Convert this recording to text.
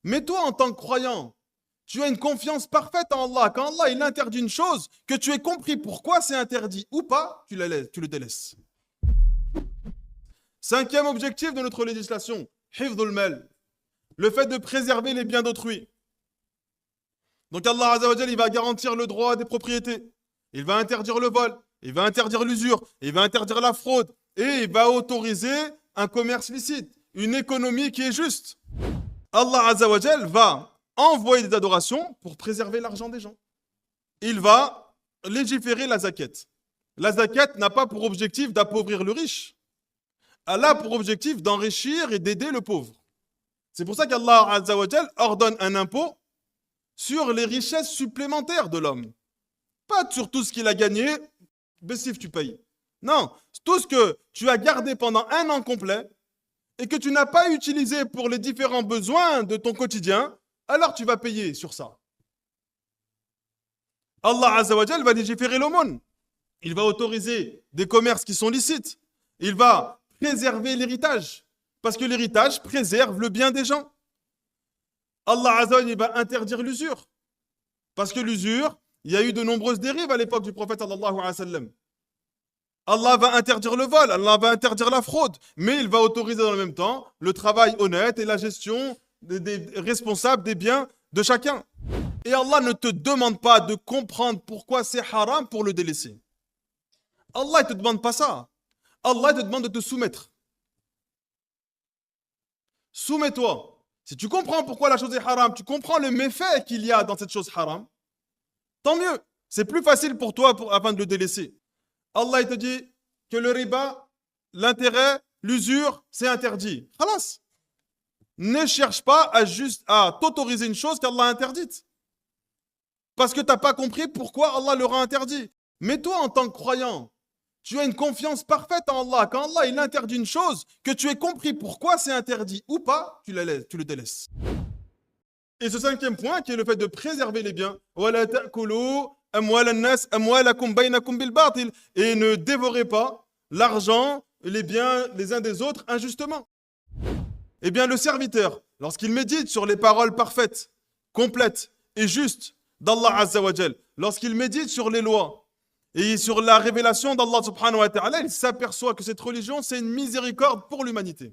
Mais toi, en tant que croyant, tu as une confiance parfaite en Allah. Quand Allah il interdit une chose, que tu aies compris pourquoi c'est interdit ou pas, tu le délaisses. Cinquième objectif de notre législation, hifdhul mal, le fait de préserver les biens d'autrui. Donc Allah Azza wa Jal, il va garantir le droit des propriétés. Il va interdire le vol, il va interdire l'usure, il va interdire la fraude et il va autoriser un commerce licite, une économie qui est juste. Allah Azza wa Jal va envoyer des adorations pour préserver l'argent des gens. Il va légiférer la zakat. La zakat n'a pas pour objectif d'appauvrir le riche. Elle a pour objectif d'enrichir et d'aider le pauvre. C'est pour ça qu'Allah Azza wa Jal ordonne un impôt sur les richesses supplémentaires de l'homme. Pas sur tout ce qu'il a gagné, Bessif, tu payes. Non, tout ce que tu as gardé pendant un an complet et que tu n'as pas utilisé pour les différents besoins de ton quotidien, alors tu vas payer sur ça. Allah Azza wa Jal va légiférer l'aumône. Il va autoriser des commerces qui sont licites. Il va préserver l'héritage. Parce que l'héritage préserve le bien des gens. Allah Azza wa Jal va interdire l'usure. Parce que l'usure, il y a eu de nombreuses dérives à l'époque du prophète sallallahu alayhi wa sallam. Allah va interdire le vol, Allah va interdire la fraude, mais il va autoriser dans le même temps le travail honnête et la gestion des responsables des biens de chacun. Et Allah ne te demande pas de comprendre pourquoi c'est haram pour le délaisser. Allah ne te demande pas ça. Allah te demande de te soumettre. Soumets-toi. Si tu comprends pourquoi la chose est haram, tu comprends le méfait qu'il y a dans cette chose haram, tant mieux. C'est plus facile pour toi afin de le délaisser. Allah il te dit que le riba, l'intérêt, l'usure, c'est interdit. Khalas. Ne cherche pas à t'autoriser une chose qu'Allah a interdite. Parce que tu n'as pas compris pourquoi Allah l'aura interdit. Mais toi, en tant que croyant, tu as une confiance parfaite en Allah. Quand Allah il interdit une chose, que tu aies compris pourquoi c'est interdit ou pas, tu le délaisses. Et ce cinquième point, qui est le fait de préserver les biens, et ne dévorez pas l'argent et les biens les uns des autres injustement. Eh bien, le serviteur, lorsqu'il médite sur les paroles parfaites, complètes et justes d'Allah Azza wa Jal, lorsqu'il médite sur les lois et sur la révélation d'Allah subhanahu wa ta'ala, il s'aperçoit que cette religion, c'est une miséricorde pour l'humanité.